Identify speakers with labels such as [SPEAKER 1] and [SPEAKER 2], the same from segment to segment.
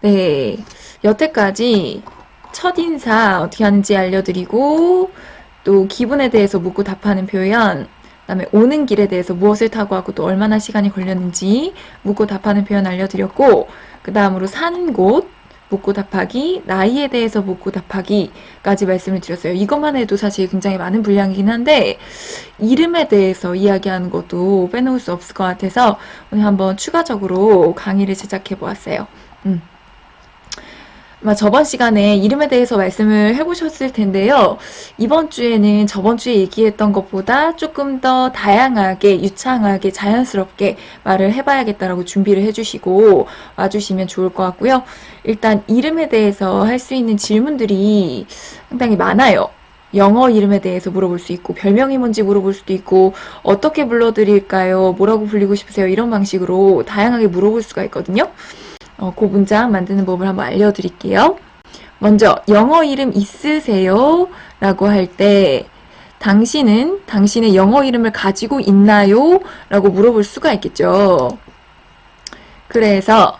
[SPEAKER 1] 네, 여태까지 첫인사 어떻게 하는지 알려드리고, 또 기분에 대해서 묻고 답하는 표현, 그다음에 오는 길에 대해서 무엇을 타고 하고 또 얼마나 시간이 걸렸는지 묻고 답하는 표현 알려드렸고, 그 다음으로 산 곳, 묻고 답하기, 나이에 대해서 묻고 답하기까지 말씀을 드렸어요. 이것만 해도 사실 굉장히 많은 분량이긴 한데, 이름에 대해서 이야기하는 것도 빼놓을 수 없을 것 같아서 오늘 한번 추가적으로 강의를 제작해 보았어요. 아마 저번 시간에 이름에 대해서 말씀을 해보셨을 텐데요. 이번 주에는 저번 주에 얘기했던 것보다 조금 더 다양하게, 유창하게, 자연스럽게 말을 해봐야겠다라고 준비를 해주시고 와주시면 좋을 것 같고요. 일단 이름에 대해서 할 수 있는 질문들이 상당히 많아요. 영어 이름에 대해서 물어볼 수 있고, 별명이 뭔지 물어볼 수도 있고, 어떻게 불러드릴까요? 뭐라고 불리고 싶으세요? 이런 방식으로 다양하게 물어볼 수가 있거든요. 그 문장 만드는 법을 한번 알려드릴게요. 먼저 영어 이름 있으세요? 라고 할 때 당신은 당신의 영어 이름을 가지고 있나요? 라고 물어볼 수가 있겠죠. 그래서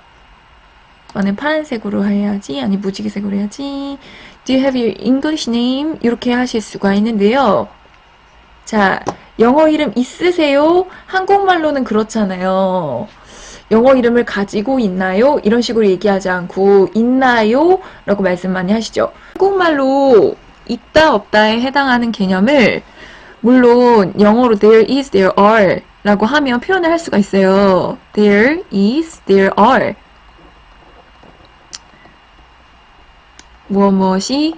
[SPEAKER 1] 이거는 파란색으로 해야지, 아니 무지개색으로 해야지. Do you have your English name? 이렇게 하실 수가 있는데요. 자, 영어 이름 있으세요? 한국말로는 그렇잖아요. 영어 이름을 가지고 있나요? 이런 식으로 얘기하지 않고 있나요? 라고 말씀 많이 하시죠. 한국말로 있다 없다에 해당하는 개념을 물론 영어로 there is, there are 라고 하면 표현을 할 수가 있어요. There is, there are 무엇이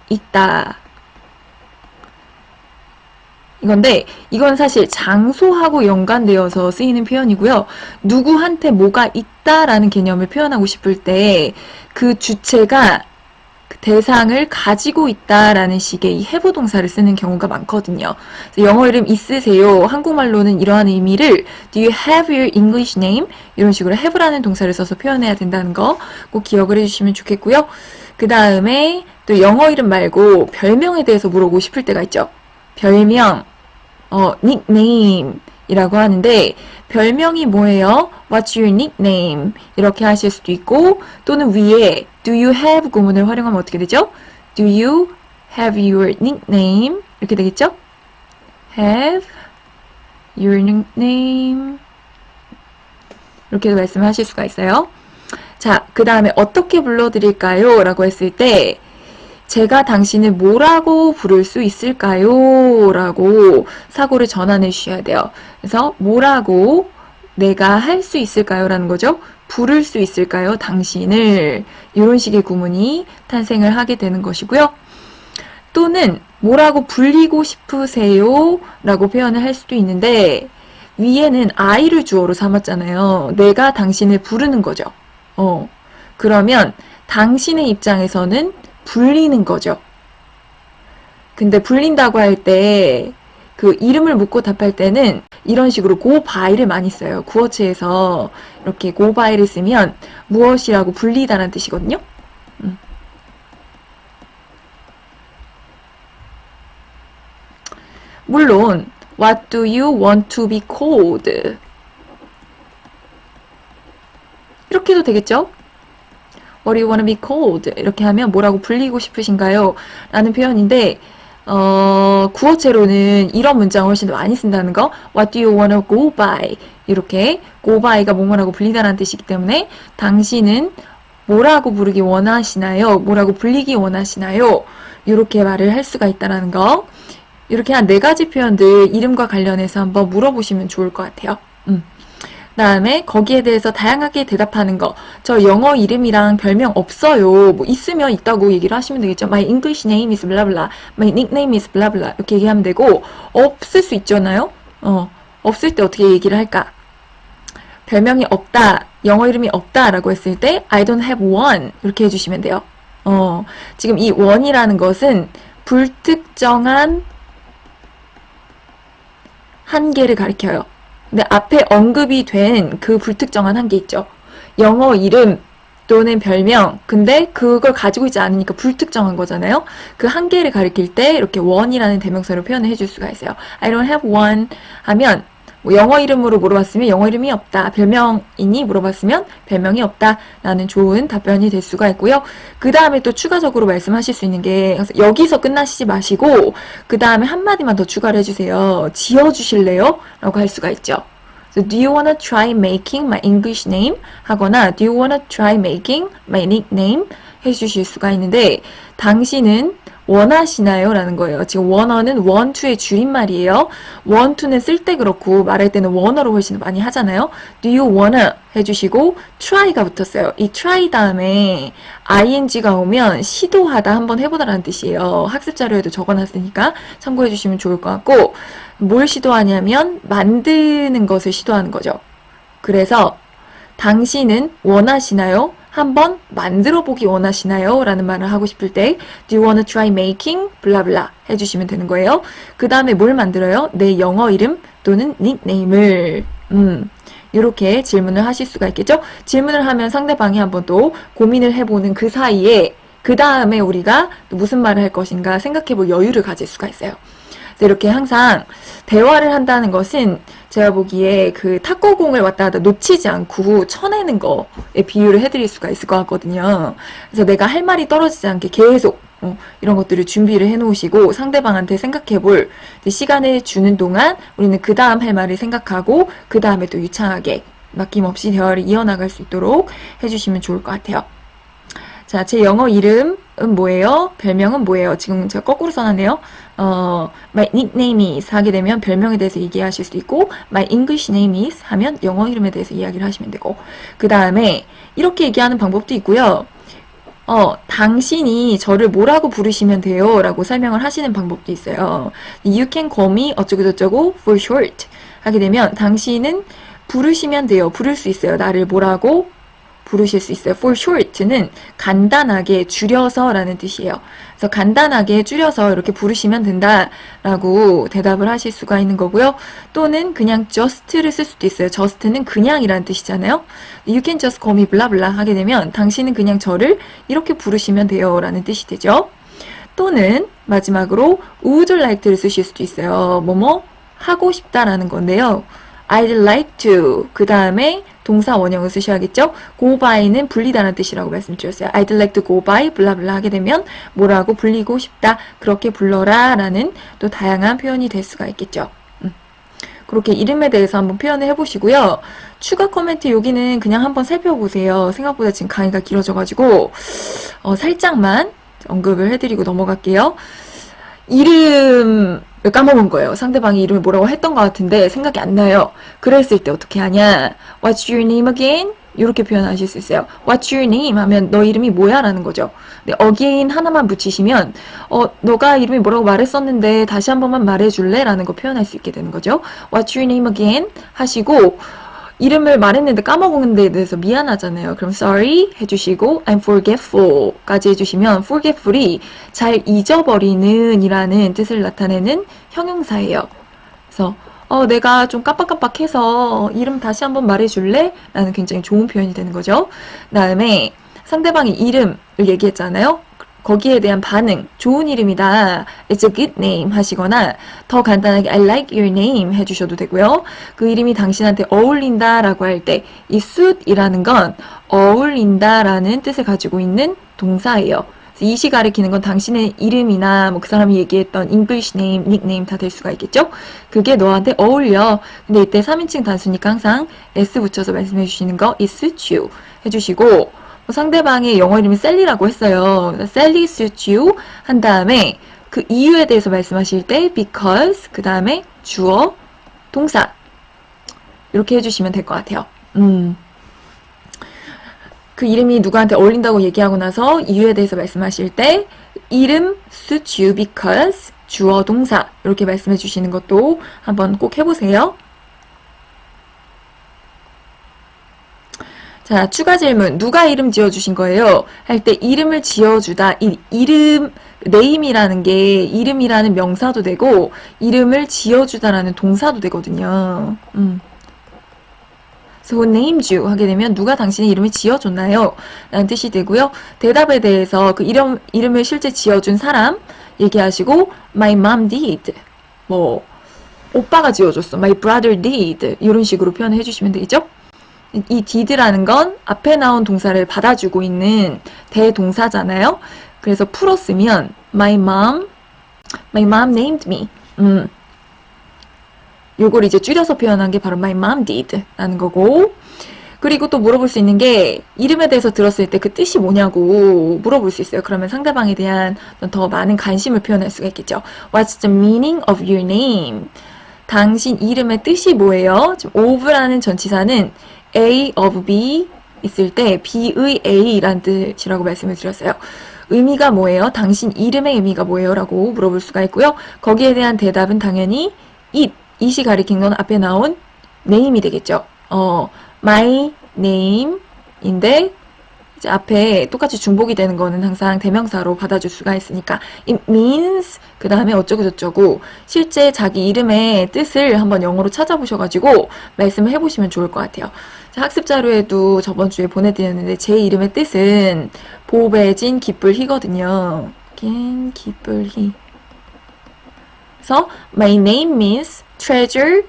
[SPEAKER 1] 있다. 이건데 이건 사실 장소하고 연관되어서 쓰이는 표현이고요. 누구한테 뭐가 있다라는 개념을 표현하고 싶을 때 그 주체가 그 대상을 가지고 있다라는 식의 이 해부 동사를 쓰는 경우가 많거든요. 영어 이름 있으세요? 한국말로는 이러한 의미를 Do you have your English name? 이런 식으로 have라는 동사를 써서 표현해야 된다는 거 꼭 기억을 해주시면 좋겠고요. 그 다음에 또 영어 이름 말고 별명에 대해서 물어보고 싶을 때가 있죠. 별명 닉네임이라고 하는데 별명이 뭐예요? What's your nickname? 이렇게 하실 수도 있고 또는 위에 Do you have 구문을 활용하면 어떻게 되죠? Do you have your nickname? 이렇게 되겠죠? Have your nickname 이렇게도 말씀하실 수가 있어요. 자, 그 다음에 어떻게 불러드릴까요? 라고 했을 때 제가 당신을 뭐라고 부를 수 있을까요? 라고 사고를 전환해 주셔야 돼요. 그래서 뭐라고 내가 할 수 있을까요? 라는 거죠. 부를 수 있을까요? 당신을. 이런 식의 구문이 탄생을 하게 되는 것이고요. 또는 뭐라고 불리고 싶으세요? 라고 표현을 할 수도 있는데 위에는 I를 주어로 삼았잖아요. 내가 당신을 부르는 거죠. 그러면 당신의 입장에서는 불리는 거죠. 근데 불린다고 할 때 그 이름을 묻고 답할 때는 이런 식으로 go by를 많이 써요. 구어체에서 이렇게 go by를 쓰면 무엇이라고 불리다는 뜻이거든요. 물론 What do you want to be called? 이렇게 해도 되겠죠? What do you want to be called? 이렇게 하면 뭐라고 불리고 싶으신가요? 라는 표현인데 구어체로는 이런 문장을 훨씬 더 많이 쓴다는 거. What do you want to go by? 이렇게 go by가 뭐뭐라고 불리다라는 뜻이기 때문에 당신은 뭐라고 부르기 원하시나요? 뭐라고 불리기 원하시나요? 이렇게 말을 할 수가 있다는 거. 이렇게 한 4가지 표현들 이름과 관련해서 한번 물어보시면 좋을 것 같아요. 다음에 거기에 대해서 다양하게 대답하는 거. 저 영어 이름이랑 별명 없어요. 뭐 있으면 있다고 얘기를 하시면 되겠죠. My English name is blah blah. My nickname is blah blah. 이렇게 얘기하면 되고 없을 수 있잖아요. 없을 때 어떻게 얘기를 할까? 별명이 없다. 영어 이름이 없다라고 했을 때 I don't have one. 이렇게 해주시면 돼요. 지금 이 one이라는 것은 불특정한 한계를 가리켜요. 근데 앞에 언급이 된 그 불특정한 한계 있죠. 영어 이름 또는 별명, 근데 그걸 가지고 있지 않으니까 불특정한 거잖아요. 그 한계를 가리킬 때 이렇게 one이라는 대명사로 표현을 해줄 수가 있어요. I don't have one 하면 뭐 영어 이름으로 물어봤으면 영어 이름이 없다. 별명이니 물어봤으면 별명이 없다. 라는 좋은 답변이 될 수가 있고요. 그 다음에 또 추가적으로 말씀하실 수 있는 게 여기서 끝나시지 마시고 그 다음에 한마디만 더 추가를 해주세요. 지어주실래요? 라고 할 수가 있죠. So, do you wanna try making my English name? 하거나 do you wanna try making my nickname? 해주실 수가 있는데 당신은 원하시나요? 라는 거예요. 지금 원어는 want to의 줄임말이에요. want to는 쓸 때 그렇고 말할 때는 wanna로 훨씬 많이 하잖아요. do you wanna 해주시고 try가 붙었어요. 이 try 다음에 ing가 오면 시도하다 한번 해보다라는 뜻이에요. 학습 자료에도 적어놨으니까 참고해 주시면 좋을 것 같고 뭘 시도하냐면 만드는 것을 시도하는 거죠. 그래서 당신은 원하시나요? 한번 만들어 보기 원하시나요? 라는 말을 하고 싶을 때 Do you wanna try making? 블라블라 해주시면 되는 거예요. 그 다음에 뭘 만들어요? 내 영어 이름 또는 닉네임을 이렇게 질문을 하실 수가 있겠죠? 질문을 하면 상대방이 한번 또 고민을 해보는 그 사이에 그 다음에 우리가 무슨 말을 할 것인가 생각해볼 여유를 가질 수가 있어요. 이렇게 항상 대화를 한다는 것은 제가 보기에 그 탁구공을 왔다 갔다 놓치지 않고 쳐내는 거에 비유를 해드릴 수가 있을 것 같거든요. 그래서 내가 할 말이 떨어지지 않게 계속 이런 것들을 준비를 해놓으시고 상대방한테 생각해볼 시간을 주는 동안 우리는 그 다음 할 말을 생각하고 그 다음에 또 유창하게 맡김없이 대화를 이어나갈 수 있도록 해주시면 좋을 것 같아요. 자, 제 영어 이름은 뭐예요? 별명은 뭐예요? 지금 제가 거꾸로 써놨네요. My nickname is 하게 되면 별명에 대해서 얘기하실 수도 있고 My English name is 하면 영어 이름에 대해서 이야기를 하시면 되고 그 다음에 이렇게 얘기하는 방법도 있고요. 당신이 저를 뭐라고 부르시면 돼요? 라고 설명을 하시는 방법도 있어요. You can call me 어쩌고저쩌고 for short 하게 되면 당신은 부르시면 돼요. 부를 수 있어요. 나를 뭐라고 부르실 수 있어요. For short는 간단하게 줄여서 라는 뜻이에요. 그래서 간단하게 줄여서 이렇게 부르시면 된다라고 대답을 하실 수가 있는 거고요. 또는 그냥 just를 쓸 수도 있어요. just는 그냥이라는 뜻이잖아요. You can just call me blah blah 하게 되면 당신은 그냥 저를 이렇게 부르시면 돼요 라는 뜻이 되죠. 또는 마지막으로 would like를 쓰실 수도 있어요. 뭐뭐 하고 싶다라는 건데요. I'd like to 그 다음에 동사 원형을 쓰셔야겠죠? go by는 불리다는 뜻이라고 말씀드렸어요. I'd like to go by 블라블라 하게 되면 뭐라고 불리고 싶다 그렇게 불러라 라는 또 다양한 표현이 될 수가 있겠죠. 그렇게 이름에 대해서 한번 표현을 해보시고요. 추가 코멘트 여기는 그냥 한번 살펴보세요. 생각보다 지금 강의가 길어져가지고 살짝만 언급을 해드리고 넘어갈게요. 이름을 까먹은 거예요. 상대방이 이름을 뭐라고 했던 것 같은데 생각이 안 나요. 그랬을 때 어떻게 하냐? What's your name again? 이렇게 표현하실 수 있어요. What's your name? 하면 너 이름이 뭐야? 라는 거죠. 근데 again 하나만 붙이시면 너가 이름이 뭐라고 말했었는데 다시 한 번만 말해줄래? 라는 거 표현할 수 있게 되는 거죠. What's your name again? 하시고 이름을 말했는데 까먹은 데에 대해서 미안하잖아요. 그럼 sorry 해주시고 I'm forgetful 까지 해주시면 forgetful이 잘 잊어버리는 이라는 뜻을 나타내는 형용사예요. 그래서 내가 좀 깜빡깜빡해서 이름 다시 한번 말해줄래? 라는 굉장히 좋은 표현이 되는 거죠. 그 다음에 상대방이 이름을 얘기했잖아요. 거기에 대한 반응, 좋은 이름이다, it's a good name 하시거나 더 간단하게 I like your name 해주셔도 되고요. 그 이름이 당신한테 어울린다 라고 할 때 이 suit이라는 건 어울린다 라는 뜻을 가지고 있는 동사예요. 이시 가리키는 건 당신의 이름이나 뭐 그 사람이 얘기했던 English name, nickname 다 될 수가 있겠죠? 그게 너한테 어울려. 근데 이때 3인칭 단수니까 항상 s 붙여서 말씀해 주시는 거 it suits you 해주시고 상대방의 영어 이름이 셀리라고 했어요. 셀리 suits you 한 다음에 그 이유에 대해서 말씀하실 때 because 그 다음에 주어, 동사 이렇게 해주시면 될 것 같아요. 그 이름이 누구한테 어울린다고 얘기하고 나서 이유에 대해서 말씀하실 때 이름 suits you because 주어, 동사 이렇게 말씀해 주시는 것도 한번 꼭 해보세요. 자, 추가 질문. 누가 이름 지어주신 거예요? 할 때 이름을 지어주다. 이름, name이라는 게 이름이라는 명사도 되고 이름을 지어주다라는 동사도 되거든요. So who named you? 하게 되면 누가 당신의 이름을 지어줬나요? 라는 뜻이 되고요. 대답에 대해서 그 이름을 실제 지어준 사람 얘기하시고 My mom did. 뭐 오빠가 지어줬어. My brother did. 이런 식으로 표현해 주시면 되겠죠? 이 did라는 건 앞에 나온 동사를 받아주고 있는 대동사잖아요. 그래서 풀어 쓰면 my mom named me. 요걸 이제 줄여서 표현한 게 바로 my mom did 라는 거고, 그리고 또 물어볼 수 있는 게 이름에 대해서 들었을 때 그 뜻이 뭐냐고 물어볼 수 있어요. 그러면 상대방에 대한 더 많은 관심을 표현할 수가 있겠죠. What's the meaning of your name? 당신 이름의 뜻이 뭐예요? 지금 of라는 전치사는 A of B 있을 때 B의 A라는 뜻이라고 말씀을 드렸어요. 의미가 뭐예요? 당신 이름의 의미가 뭐예요? 라고 물어볼 수가 있고요. 거기에 대한 대답은 당연히 it이 가리킨 건 앞에 나온 name이 되겠죠. my name인데 이제 앞에 똑같이 중복이 되는 거는 항상 대명사로 받아줄 수가 있으니까 it means 그 다음에 어쩌고 저쩌고, 실제 자기 이름의 뜻을 한번 영어로 찾아보셔가지고 말씀을 해보시면 좋을 것 같아요. 학습 자료에도 저번 주에 보내드렸는데 제 이름의 뜻은 보배진 기쁠희거든요. 기쁠희. 그래서 my name means treasure.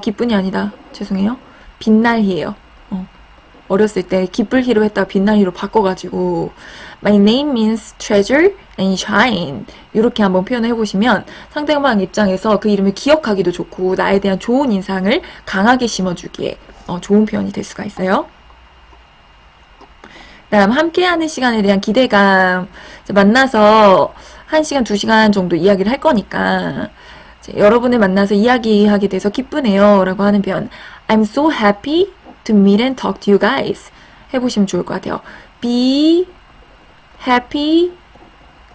[SPEAKER 1] 기쁜이 아니다. 죄송해요. 빛날희예요. 어렸을 때 기쁠희로 했다가 빛날희로 바꿔가지고 my name means treasure and shine 이렇게 한번 표현을 해보시면 상대방 입장에서 그 이름을 기억하기도 좋고 나에 대한 좋은 인상을 강하게 심어주기에 좋은 표현이 될 수가 있어요. 다음 함께하는 시간에 대한 기대감. 만나서 1시간, 2시간 정도 이야기를 할 거니까 여러분을 만나서 이야기하게 돼서 기쁘네요 라고 하는 표현, I'm so happy to meet and talk to you guys 해보시면 좋을 것 같아요. Be happy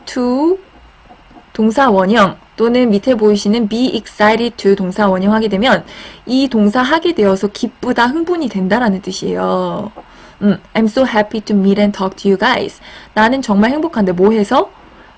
[SPEAKER 1] to 동사 원형 또는 밑에 보이시는 be excited to 동사 원형 하게 되면 이 동사 하게 되어서 기쁘다, 흥분이 된다라는 뜻이에요. I'm so happy to meet and talk to you guys. 나는 정말 행복한데 뭐 해서?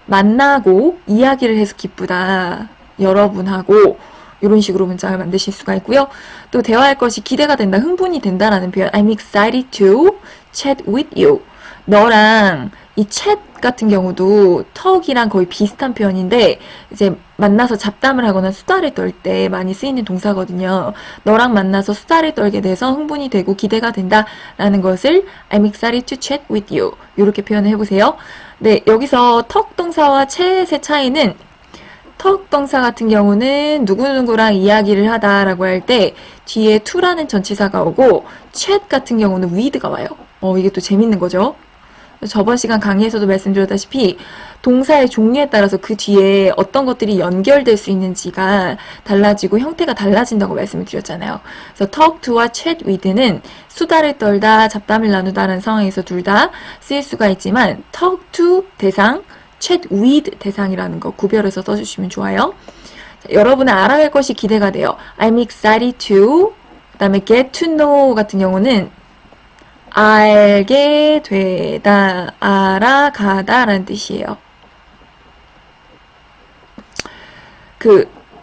[SPEAKER 1] 만나고 이야기를 해서 기쁘다. 여러분하고 이런 식으로 문장을 만드실 수가 있고요. 또 대화할 것이 기대가 된다, 흥분이 된다라는 표현 I'm excited to chat with you. 너랑 이 chat 같은 경우도 talk이랑 거의 비슷한 표현인데 이제 만나서 잡담을 하거나 수다를 떨 때 많이 쓰이는 동사거든요. 너랑 만나서 수다를 떨게 돼서 흥분이 되고 기대가 된다라는 것을 I'm excited to chat with you 이렇게 표현을 해보세요. 네, 여기서 talk 동사와 chat의 차이는 talk 동사 같은 경우는 누구누구랑 이야기를 하다라고 할 때 뒤에 to라는 전치사가 오고 chat 같은 경우는 with가 와요. 이게 또 재밌는 거죠. 저번 시간 강의에서도 말씀드렸다시피 동사의 종류에 따라서 그 뒤에 어떤 것들이 연결될 수 있는지가 달라지고 형태가 달라진다고 말씀을 드렸잖아요. 그래서 talk to와 chat with는 수다를 떨다, 잡담을 나누다라는 상황에서 둘 다 쓰일 수가 있지만 talk to 대상, chat with 대상이라는 거 구별해서 써주시면 좋아요. 자, 여러분은 알아갈 것이 기대가 돼요. I'm excited to, 그 다음에 get to know 같은 경우는 알게 되다, 알아가다 라는 뜻이에요.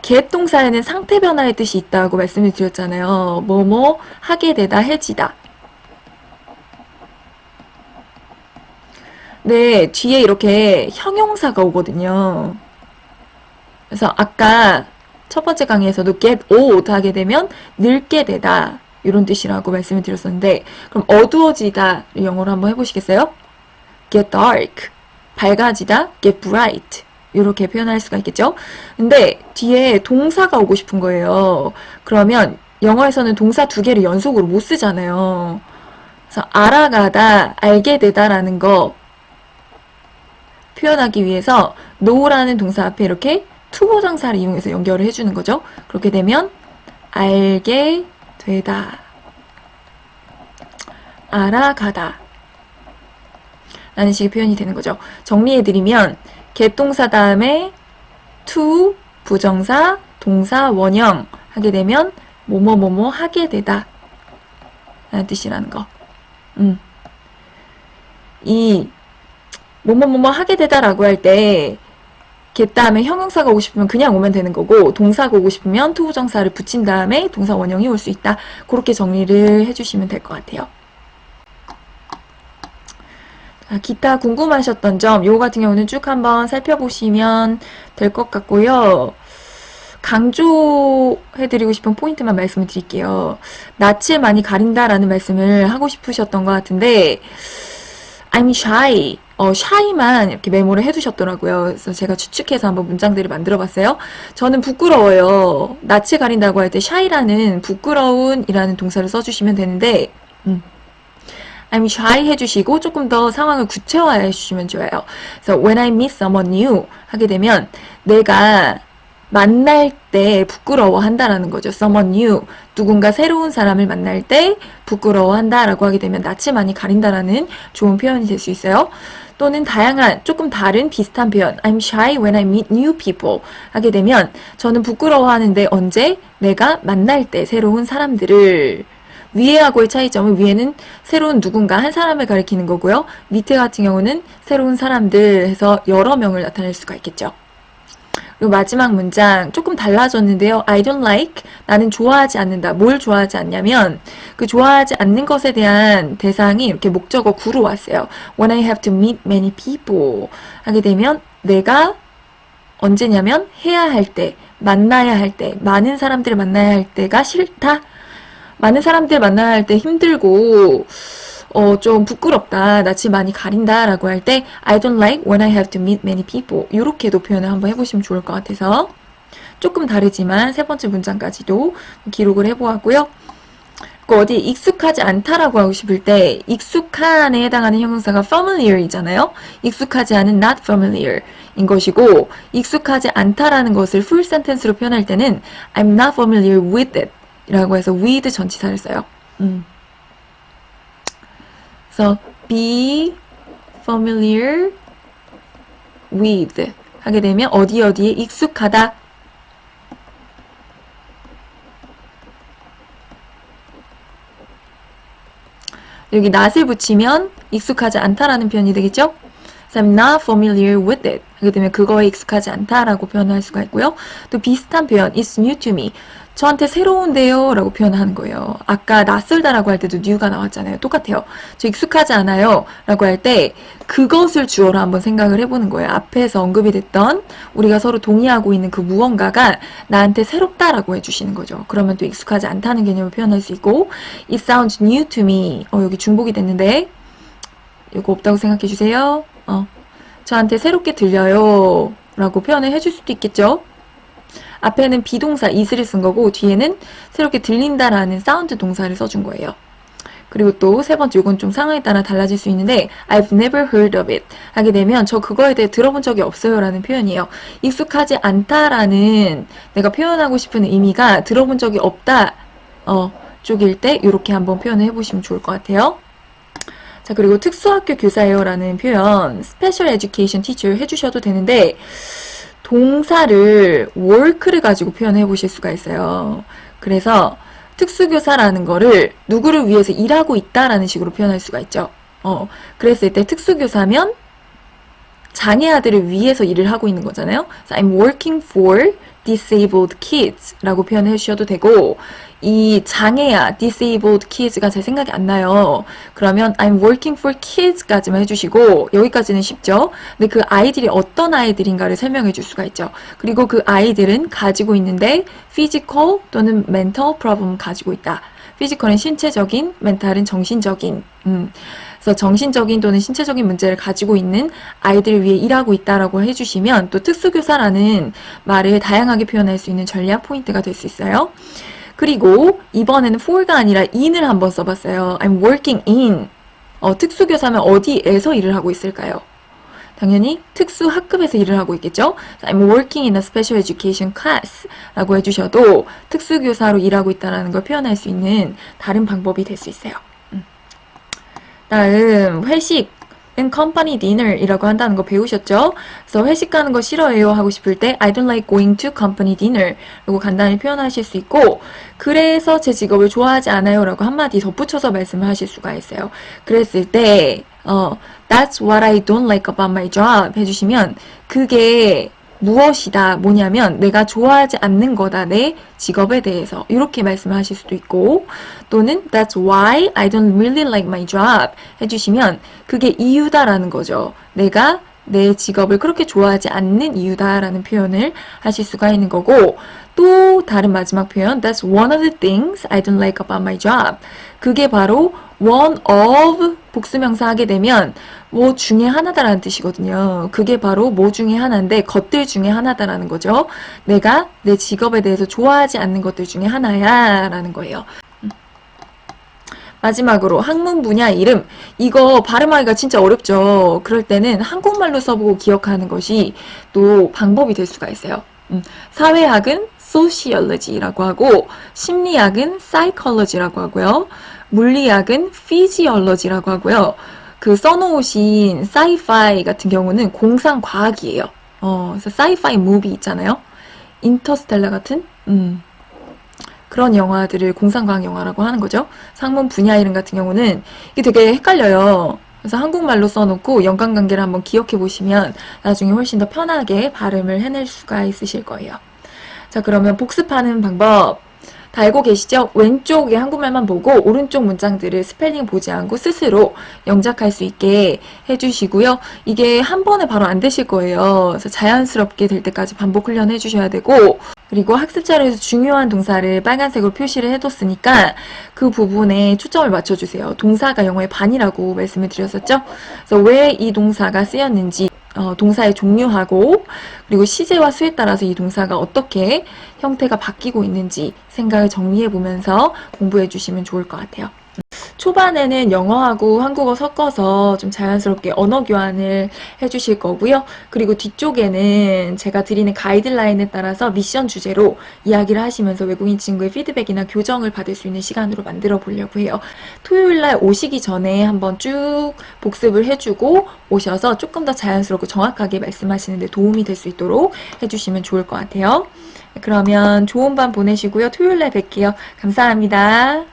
[SPEAKER 1] get 동사에는 상태 변화의 뜻이 있다고 말씀을 드렸잖아요. 뭐뭐 하게 되다, 해지다. 네, 뒤에 이렇게 형용사가 오거든요. 그래서 아까 첫 번째 강의에서도 get old 하게 되면 늙게 되다 이런 뜻이라고 말씀을 드렸었는데, 그럼 어두워지다 영어로 한번 해보시겠어요? get dark, 밝아지다, get bright 이렇게 표현할 수가 있겠죠? 근데 뒤에 동사가 오고 싶은 거예요. 그러면 영어에서는 동사 2개를 연속으로 못 쓰잖아요. 그래서 알아가다, 알게 되다라는 거 표현하기 위해서 know라는 동사 앞에 이렇게 투보정사를 이용해서 연결을 해주는 거죠. 그렇게 되면 알게 되다, 알아가다 라는 식의 표현이 되는 거죠. 정리해드리면 get 동사 다음에 to 부정사, 동사 원형 하게 되면 뭐뭐뭐뭐 하게 되다 라는 뜻이라는 거. 이 뭐뭐뭐뭐 하게 되다라고 할 때 get 다음에 형용사가 오고 싶으면 그냥 오면 되는 거고, 동사가 오고 싶으면 to 부정사를 붙인 다음에 동사 원형이 올 수 있다. 그렇게 정리를 해주시면 될 것 같아요. 기타 궁금하셨던 점, 요거 같은 경우는 쭉 한번 살펴보시면 될 것 같고요. 강조해드리고 싶은 포인트만 말씀을 드릴게요. 낯을 많이 가린다라는 말씀을 하고 싶으셨던 것 같은데 I'm shy. shy만 이렇게 메모를 해두셨더라고요. 그래서 제가 추측해서 한번 문장들을 만들어봤어요. 저는 부끄러워요. 낯을 가린다고 할 때 shy라는 부끄러운이라는 동사를 써주시면 되는데 I'm shy 해주시고 조금 더 상황을 구체화해 주시면 좋아요. 그래서 when I meet someone new 하게 되면 내가 만날 때 부끄러워한다라는 거죠. someone new. 누군가 새로운 사람을 만날 때 부끄러워한다라고 하게 되면 낯을 많이 가린다라는 좋은 표현이 될 수 있어요. 또는 다양한 조금 다른 비슷한 표현 I'm shy when I meet new people 하게 되면 저는 부끄러워하는데 언제? 내가 만날 때 새로운 사람들을 위에하고의 차이점은 위에는 새로운 누군가 한 사람을 가리키는 거고요. 밑에 같은 경우는 새로운 사람들 해서 여러 명을 나타낼 수가 있겠죠. 그리고 마지막 문장 조금 달라졌는데요. I don't like 나는 좋아하지 않는다. 뭘 좋아하지 않냐면 그 좋아하지 않는 것에 대한 대상이 이렇게 목적어 구로 왔어요. When I have to meet many people 하게 되면 내가 언제냐면 해야 할 때, 만나야 할 때, 많은 사람들을 만나야 할 때가 싫다. 많은 사람들 만나야 할 때 힘들고 좀 부끄럽다, 낯이 많이 가린다 라고 할 때 I don't like when I have to meet many people 이렇게도 표현을 한번 해보시면 좋을 것 같아서 조금 다르지만 세 번째 문장까지도 기록을 해보았고요. 어디 익숙하지 않다라고 하고 싶을 때 익숙한에 해당하는 형용사가 familiar이잖아요. 익숙하지 않은 not familiar 인 것이고 익숙하지 않다라는 것을 full sentence로 표현할 때는 I'm not familiar with it 라고 해서 with 전치사를 써요. 그래서 be familiar with 하게 되면 어디에 익숙하다. 여기 not을 붙이면 익숙하지 않다라는 표현이 되겠죠? I'm not familiar with it. 하게 되면 그거에 익숙하지 않다라고 표현할 수가 있고요. 또 비슷한 표현, it's new to me. 저한테 새로운데요 라고 표현하는 거예요. 아까 낯설다라고 할 때도 new가 나왔잖아요. 똑같아요. 저 익숙하지 않아요 라고 할 때 그것을 주어로 한번 생각을 해보는 거예요. 앞에서 언급이 됐던 우리가 서로 동의하고 있는 그 무언가가 나한테 새롭다라고 해주시는 거죠. 그러면 또 익숙하지 않다는 개념을 표현할 수 있고 It sounds new to me. 여기 중복이 됐는데 이거 없다고 생각해 주세요. 저한테 새롭게 들려요 라고 표현을 해줄 수도 있겠죠. 앞에는 비동사 is를 쓴 거고 뒤에는 새롭게 들린다라는 사운드 동사를 써준 거예요. 그리고 또 세 번째, 이건 좀 상황에 따라 달라질 수 있는데 I've never heard of it 하게 되면 저 그거에 대해 들어본 적이 없어요 라는 표현이에요. 익숙하지 않다라는 내가 표현하고 싶은 의미가 들어본 적이 없다 쪽일 때 이렇게 한번 표현을 해보시면 좋을 것 같아요. 자, 그리고 특수학교 교사예요 라는 표현 Special Education Teacher 해주셔도 되는데 동사를 work를 가지고 표현해 보실 수가 있어요. 그래서 특수교사라는 거를 누구를 위해서 일하고 있다라는 식으로 표현할 수가 있죠. 그랬을 때 특수교사면 장애 아들을 위해서 일을 하고 있는 거잖아요. So I'm working for disabled kids 라고 표현해 주셔도 되고 이 장애아 disabled kids가 제 생각이 안 나요. 그러면 I'm working for kids까지만 해주시고 여기까지는 쉽죠. 근데 그 아이들이 어떤 아이들인가를 설명해 줄 수가 있죠. 그리고 그 아이들은 가지고 있는데 physical 또는 mental problem 가지고 있다. 피지컬은 신체적인, 멘탈은 정신적인 그래서 정신적인 또는 신체적인 문제를 가지고 있는 아이들을 위해 일하고 있다라고 해주시면 또 특수교사라는 말을 다양하게 표현할 수 있는 전략 포인트가 될 수 있어요. 그리고 이번에는 for가 아니라 in을 한번 써봤어요. I'm working in. 특수교사면 어디에서 일을 하고 있을까요? 당연히 특수학급에서 일을 하고 있겠죠. I'm working in a special education class 라고 해주셔도 특수교사로 일하고 있다는 걸 표현할 수 있는 다른 방법이 될 수 있어요. 다음 회식은 company dinner 이라고 한다는 거 배우셨죠? 그래서 회식 가는 거 싫어해요 하고 싶을 때 I don't like going to company dinner 라고 간단히 표현하실 수 있고 그래서 제 직업을 좋아하지 않아요 라고 한마디 덧붙여서 말씀을 하실 수가 있어요. 그랬을 때 That's what I don't like about my job 해주시면 그게 무엇이다 뭐냐면 내가 좋아하지 않는 거다 내 직업에 대해서 이렇게 말씀을 하실 수도 있고 또는 That's why I don't really like my job 해주시면 그게 이유다라는 거죠. 내가 내 직업을 그렇게 좋아하지 않는 이유다라는 표현을 하실 수가 있는 거고, 또 다른 마지막 표현, That's one of the things I don't like about my job. 그게 바로 one of 복수명사 하게 되면 뭐 중에 하나다라는 뜻이거든요. 그게 바로 뭐 중에 하나인데 것들 중에 하나다라는 거죠. 내가 내 직업에 대해서 좋아하지 않는 것들 중에 하나야 라는 거예요. 마지막으로 학문 분야 이름. 이거 발음하기가 진짜 어렵죠. 그럴 때는 한국말로 써보고 기억하는 것이 또 방법이 될 수가 있어요. 사회학은 sociology라고 하고, 심리학은 psychology라고 하고요. 물리학은 physiology라고 하고요. 그 써놓으신 sci-fi 같은 경우는 공상과학이에요. 그래서 sci-fi movie 있잖아요. 인터스텔라 같은? 그런 영화들을 공상과학 영화라고 하는 거죠. 상문 분야 이름 같은 경우는 이게 되게 헷갈려요. 그래서 한국말로 써놓고 연관관계를 한번 기억해 보시면 나중에 훨씬 더 편하게 발음을 해낼 수가 있으실 거예요. 자, 그러면 복습하는 방법 다 알고 계시죠? 왼쪽에 한국말만 보고 오른쪽 문장들을 스펠링 보지 않고 스스로 영작할 수 있게 해주시고요. 이게 한 번에 바로 안 되실 거예요. 그래서 자연스럽게 될 때까지 반복 훈련해 주셔야 되고, 그리고 학습 자료에서 중요한 동사를 빨간색으로 표시를 해뒀으니까 그 부분에 초점을 맞춰주세요. 동사가 영어의 반이라고 말씀을 드렸었죠? 그래서 왜 이 동사가 쓰였는지, 동사의 종류하고, 그리고 시제와 수에 따라서 이 동사가 어떻게 형태가 바뀌고 있는지 생각을 정리해 보면서 공부해 주시면 좋을 것 같아요. 초반에는 영어하고 한국어 섞어서 좀 자연스럽게 언어 교환을 해주실 거고요. 그리고 뒤쪽에는 제가 드리는 가이드라인에 따라서 미션 주제로 이야기를 하시면서 외국인 친구의 피드백이나 교정을 받을 수 있는 시간으로 만들어 보려고 해요. 토요일날 오시기 전에 한번 쭉 복습을 해주고 오셔서 조금 더 자연스럽고 정확하게 말씀하시는 데 도움이 될 수 있도록 해주시면 좋을 것 같아요. 그러면 좋은 밤 보내시고요. 토요일날 뵐게요. 감사합니다.